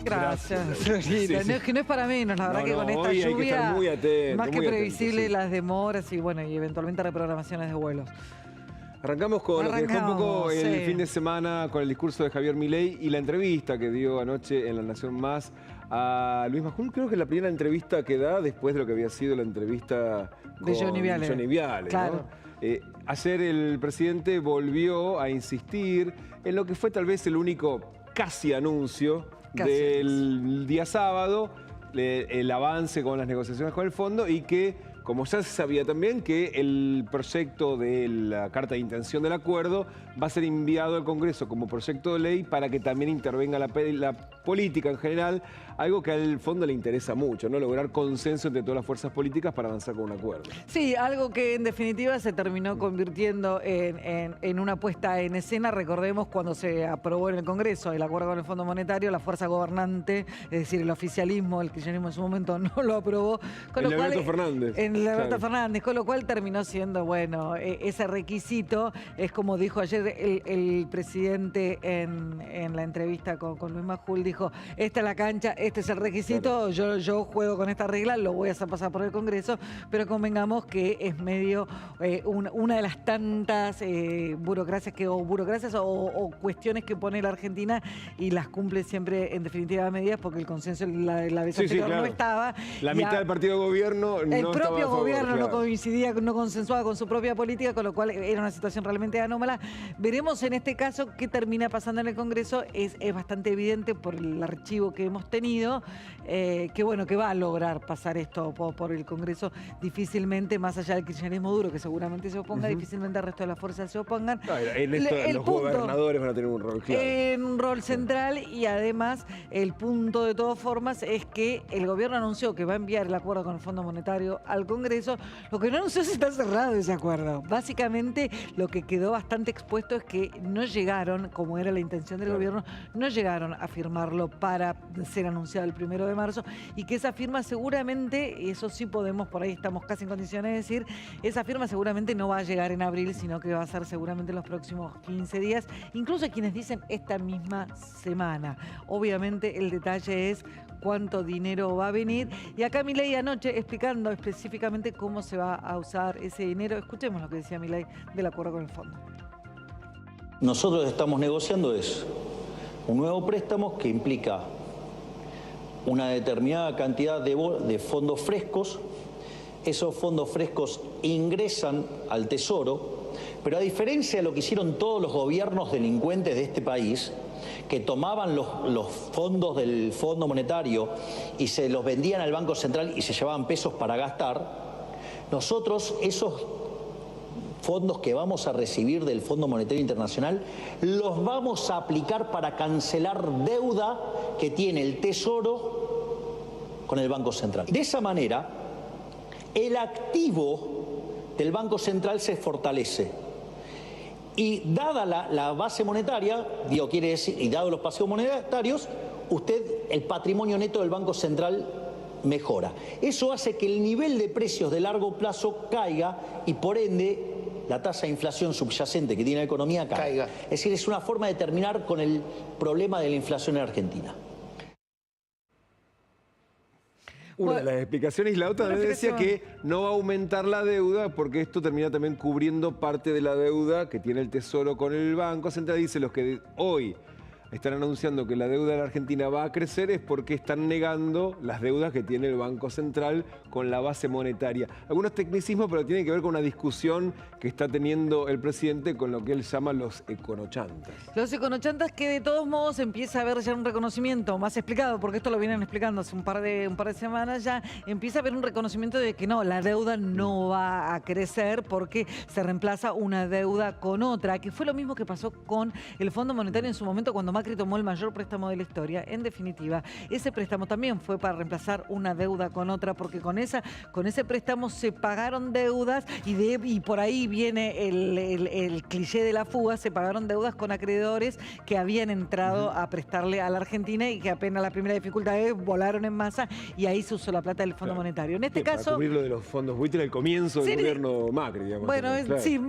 Gracias, Florita. Sí, sí. No, es que no es para menos, la verdad que con esta hoy hay que lluvia, estar muy atento, más que muy previsible, atento, sí. las demoras y bueno, y eventualmente reprogramaciones de vuelos. Arrancamos con lo que dejó un poco el sí. fin de semana con el discurso de Javier Milei y la entrevista que dio anoche en La Nación Más a Luis Majul. Creo que es la primera entrevista que da después de lo que había sido la entrevista De con Johnny Viale. Claro. ¿no? Ayer el presidente volvió a insistir en lo que fue tal vez el único casi anuncio del día sábado, el avance con las negociaciones con el fondo y que, como ya se sabía también, que el proyecto de la carta de intención del acuerdo va a ser enviado al Congreso como proyecto de ley para que también intervenga la política en general, algo que al fondo le interesa mucho, ¿no? Lograr consenso entre todas las fuerzas políticas para avanzar con un acuerdo. Sí, algo que en definitiva se terminó convirtiendo en una puesta en escena. Recordemos cuando se aprobó en el Congreso el acuerdo con el Fondo Monetario, la fuerza gobernante, es decir, el oficialismo, el kirchnerismo en su momento no lo aprobó. Con el Alberto Fernández. En Alberto Fernández, con lo cual terminó siendo, bueno, ese requisito, es como dijo ayer el presidente en la entrevista con Luis Majul, dijo, esta es la cancha, este es el requisito, claro. yo juego con esta regla, lo voy a hacer pasar por el Congreso, pero convengamos que es medio una de las tantas burocracias o cuestiones que pone la Argentina y las cumple siempre en definitiva medidas porque el consenso la vez anterior claro. no estaba. La mitad del partido de gobierno no estaba. El propio gobierno claro. no coincidía, no consensuaba con su propia política, con lo cual era una situación realmente anómala. Veremos en este caso qué termina pasando en el Congreso. Es bastante evidente por el archivo que hemos tenido, que bueno, que va a lograr pasar esto por el Congreso difícilmente, más allá del kirchnerismo duro, que seguramente se oponga, difícilmente el resto de las fuerzas se opongan. En esto los gobernadores van a tener un rol clave. Un rol central y además el punto de todas formas es que el gobierno anunció que va a enviar el acuerdo con el Fondo Monetario al Congreso. Lo que no anunció es si está cerrado ese acuerdo. Básicamente lo que quedó bastante expuesto es que no llegaron, como era la intención del gobierno, no llegaron a firmarlo para ser anunciado el 1 de marzo y que esa firma seguramente, eso sí podemos, por ahí estamos casi en condiciones de decir, esa firma seguramente no va a llegar en abril, sino que va a ser seguramente en los próximos 15 días, incluso hay quienes dicen esta misma semana. Obviamente el detalle es cuánto dinero va a venir. Y acá Milei anoche explicando específicamente cómo se va a usar ese dinero. Escuchemos lo que decía Milei del acuerdo con el fondo. Nosotros estamos negociando un nuevo préstamo que implica una determinada cantidad de fondos frescos. Esos fondos frescos ingresan al Tesoro, pero a diferencia de lo que hicieron todos los gobiernos delincuentes de este país, que tomaban los fondos del Fondo Monetario y se los vendían al Banco Central y se llevaban pesos para gastar, nosotros esos fondos que vamos a recibir del Fondo Monetario Internacional los vamos a aplicar para cancelar deuda que tiene el Tesoro con el Banco Central. De esa manera, el activo del Banco Central se fortalece. Y dada la base monetaria, quiere decir, y dado los pasivos monetarios, el patrimonio neto del Banco Central mejora. Eso hace que el nivel de precios de largo plazo caiga y por ende la tasa de inflación subyacente que tiene la economía caiga. Es decir, es una forma de terminar con el problema de la inflación en Argentina. Una de las explicaciones y la otra decía que no va a aumentar la deuda porque esto termina también cubriendo parte de la deuda que tiene el Tesoro con el Banco Central. Dice los que hoy están anunciando que la deuda de la Argentina va a crecer es porque están negando las deudas que tiene el Banco Central con la base monetaria. Algunos tecnicismos, pero tienen que ver con una discusión que está teniendo el presidente con lo que él llama los econochantas. Los econochantas que de todos modos empieza a haber ya un reconocimiento más explicado, porque esto lo vienen explicando hace un par de semanas ya, empieza a haber un reconocimiento de que no, la deuda no va a crecer porque se reemplaza una deuda con otra, que fue lo mismo que pasó con el Fondo Monetario en su momento cuando Macri tomó el mayor préstamo de la historia. En definitiva, ese préstamo también fue para reemplazar una deuda con otra, porque con ese préstamo se pagaron deudas y por ahí viene el cliché de la fuga, se pagaron deudas con acreedores que habían entrado a prestarle a la Argentina y que apenas la primera dificultad volaron en masa y ahí se usó la plata del Fondo Monetario. En este caso... Para cubrir lo de los fondos buitre al comienzo del gobierno Macri, digamos. Bueno, claro. sí,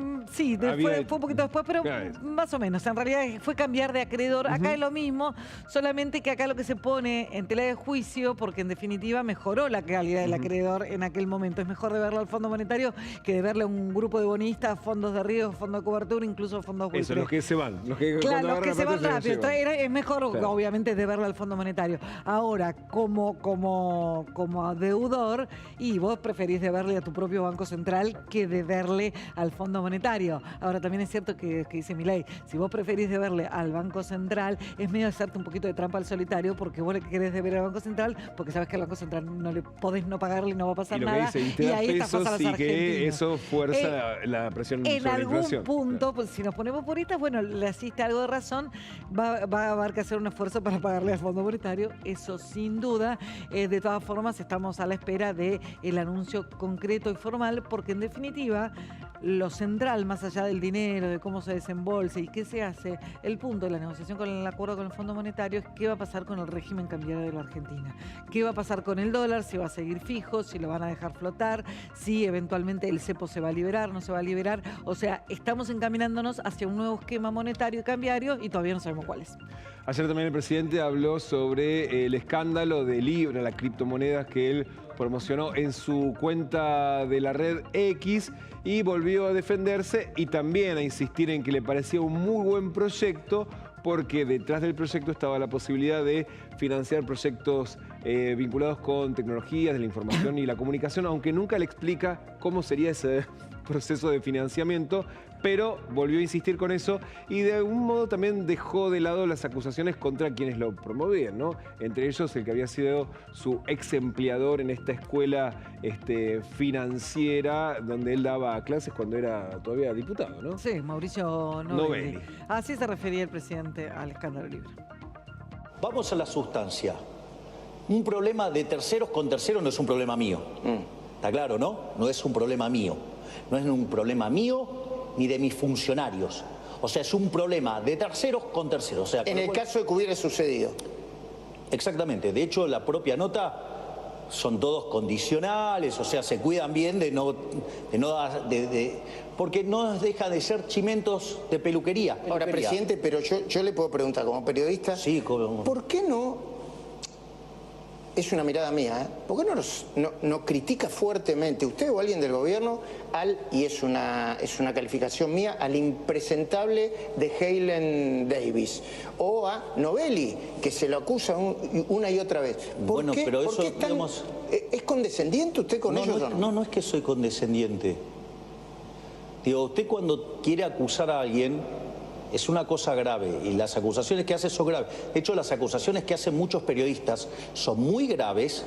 fue un poquito después, pero más o menos. En realidad fue cambiar de acreedor a Acá es lo mismo, solamente que acá lo que se pone en tela de juicio, porque en definitiva mejoró la calidad del acreedor en aquel momento. Es mejor deberle al Fondo Monetario que deberle a un grupo de bonistas, fondos de riesgo, fondos de cobertura, incluso fondos buitres. Eso, los que se van. Claro, los que se van rápido. Es mejor, claro, obviamente, deberle al Fondo Monetario. Ahora, como deudor, y vos preferís deberle a tu propio Banco Central que deberle al Fondo Monetario. Ahora, también es cierto que dice Milei, si vos preferís deberle al Banco Central, es medio hacerte un poquito de trampa al solitario, porque vos le querés deber al Banco Central, porque sabes que al Banco Central no le podés no pagarle y no va a pasar nada. Y ahí estafás a los argentinos. Que eso fuerza la presión sobre la inflación. En algún punto, pues, si nos ponemos puristas, bueno, le asiste algo de razón, va a haber que hacer un esfuerzo para pagarle al Fondo Monetario, eso sin duda. De todas formas, estamos a la espera del anuncio concreto y formal, porque en definitiva, lo central, más allá del dinero, de cómo se desembolsa y qué se hace, el punto de la negociación con el acuerdo con el Fondo Monetario es qué va a pasar con el régimen cambiario de la Argentina. ¿Qué va a pasar con el dólar? Si va a seguir fijo, si lo van a dejar flotar, si eventualmente el cepo se va a liberar, no se va a liberar. O sea, estamos encaminándonos hacia un nuevo esquema monetario y cambiario y todavía no sabemos cuál es. Ayer también el presidente habló sobre el escándalo de Libra, las criptomonedas que él promocionó en su cuenta de la red X, y volvió a defenderse y también a insistir en que le parecía un muy buen proyecto, porque detrás del proyecto estaba la posibilidad de financiar proyectos vinculados con tecnologías de la información y la comunicación, aunque nunca le explica cómo sería ese proceso de financiamiento, pero volvió a insistir con eso y de algún modo también dejó de lado las acusaciones contra quienes lo promovían, ¿no? Entre ellos el que había sido su ex empleador en esta escuela financiera donde él daba clases cuando era todavía diputado, ¿no? Sí, Mauricio Novelli. Así se refería el presidente al escándalo Libra. Vamos a la sustancia. Un problema de terceros con terceros no es un problema mío. ¿Está claro, no? No es un problema mío. No es un problema mío ni de mis funcionarios. O sea, es un problema de terceros con terceros. O sea, en el caso de que hubiera sucedido. Exactamente. De hecho, la propia nota son todos condicionales, o sea, se cuidan bien porque no deja de ser chimentos de peluquería. Ahora, presidente, pero yo le puedo preguntar como periodista, sí, ¿por qué no? Es una mirada mía, ¿eh? ¿Por qué no critica fuertemente usted o alguien del gobierno y es una calificación mía, al impresentable de Helen Davis o a Novelli, que se lo acusa una y otra vez? ¿Por qué es tan, digamos, ¿es condescendiente usted con ellos o no? No es que soy condescendiente. Digo, usted cuando quiere acusar a alguien es una cosa grave y las acusaciones que hace son graves. De hecho, las acusaciones que hacen muchos periodistas son muy graves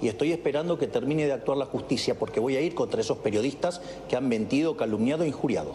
y estoy esperando que termine de actuar la justicia porque voy a ir contra esos periodistas que han mentido, calumniado e injuriado.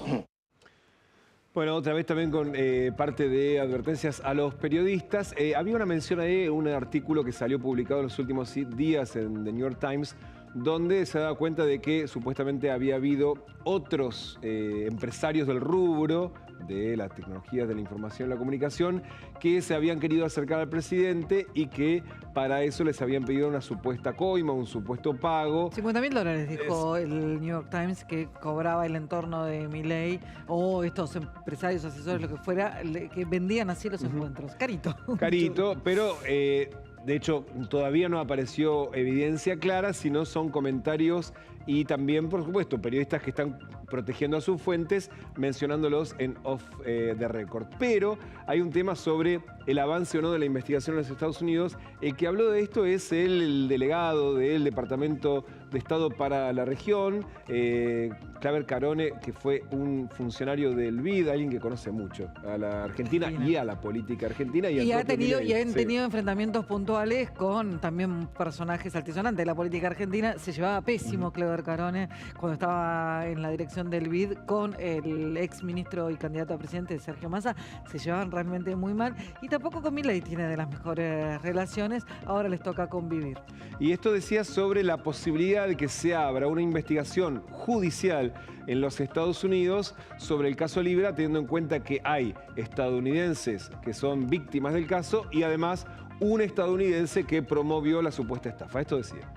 Bueno, otra vez también con parte de advertencias a los periodistas. Había una mención ahí, un artículo que salió publicado en los últimos días en The New York Times, donde se da cuenta de que supuestamente había habido otros empresarios del rubro de las tecnologías de la información y la comunicación que se habían querido acercar al presidente y que para eso les habían pedido una supuesta coima, un supuesto pago. $50.000 dijo el New York Times que cobraba el entorno de Milei o estos empresarios, asesores, lo que fuera, que vendían así los encuentros. Carito. Carito, pero de hecho todavía no apareció evidencia clara, sino son comentarios y también, por supuesto, periodistas que están protegiendo a sus fuentes, mencionándolos en off the record. Pero hay un tema sobre el avance o no de la investigación en los Estados Unidos. El que habló de esto es el delegado del Departamento de Estado para la región, Claver Carone, que fue un funcionario del BID, alguien que conoce mucho a la Argentina y a la política argentina. Y han tenido enfrentamientos puntuales con también personajes altisonantes de la política argentina. Se llevaba pésimo Claver Carone cuando estaba en la dirección del BID con el ex ministro y candidato a presidente Sergio Massa. Se llevaban realmente muy mal y tampoco con Milei tiene de las mejores relaciones. Ahora les toca convivir. Y esto decía sobre la posibilidad de que se abra una investigación judicial en los Estados Unidos sobre el caso Libra, teniendo en cuenta que hay estadounidenses que son víctimas del caso y además un estadounidense que promovió la supuesta estafa. Esto decía.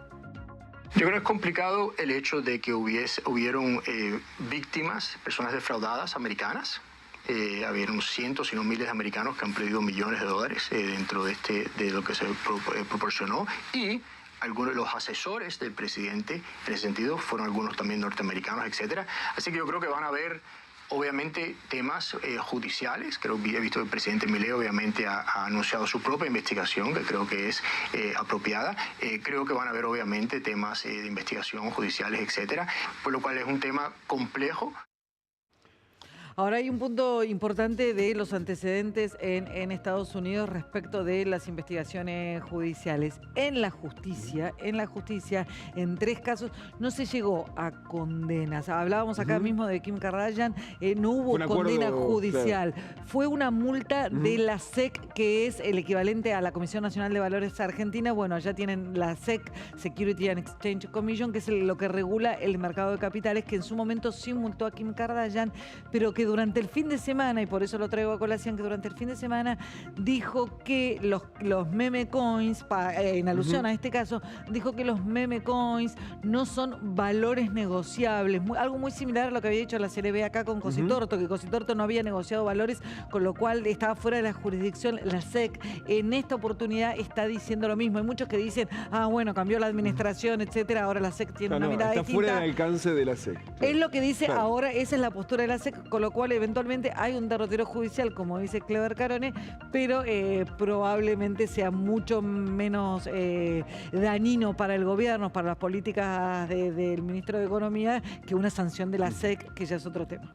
Yo creo que es complicado el hecho de que hubieron víctimas, personas defraudadas americanas, habieron cientos, si no miles de americanos que han perdido millones de dólares dentro de lo que se proporcionó, y algunos de los asesores del presidente en ese sentido fueron algunos también norteamericanos, etcétera. Así que yo creo que van a haber obviamente temas judiciales. Creo que he visto que el presidente Milei obviamente ha anunciado su propia investigación, que creo que es apropiada. Creo que van a haber obviamente temas de investigación judiciales, etcétera, por lo cual es un tema complejo. Ahora hay un punto importante de los antecedentes en Estados Unidos respecto de las investigaciones judiciales. En la justicia, en 3 casos, no se llegó a condenas. Hablábamos acá mismo de Kim Kardashian, no hubo condena judicial. Claro. Fue una multa de la SEC, que es el equivalente a la Comisión Nacional de Valores Argentina. Bueno, allá tienen la SEC, Security and Exchange Commission, que es lo que regula el mercado de capitales, que en su momento sí multó a Kim Kardashian, pero que durante el fin de semana, y por eso lo traigo a colación, que durante el fin de semana dijo que los meme coins, en alusión a este caso, dijo que los meme coins no son valores negociables. Algo muy similar a lo que había dicho la CLB acá con Cositorto, que Cositorto no había negociado valores, con lo cual estaba fuera de la jurisdicción la SEC. En esta oportunidad está diciendo lo mismo. Hay muchos que dicen, bueno, cambió la administración, etcétera, ahora la SEC tiene una mirada distinta. Está fuera del alcance de la SEC. Claro. Es lo que dice ahora, esa es la postura de la SEC, con lo cual eventualmente hay un derrotero judicial, como dice Clever Carone, pero probablemente sea mucho menos dañino para el gobierno, para las políticas del ministro de Economía, que una sanción de la SEC, que ya es otro tema.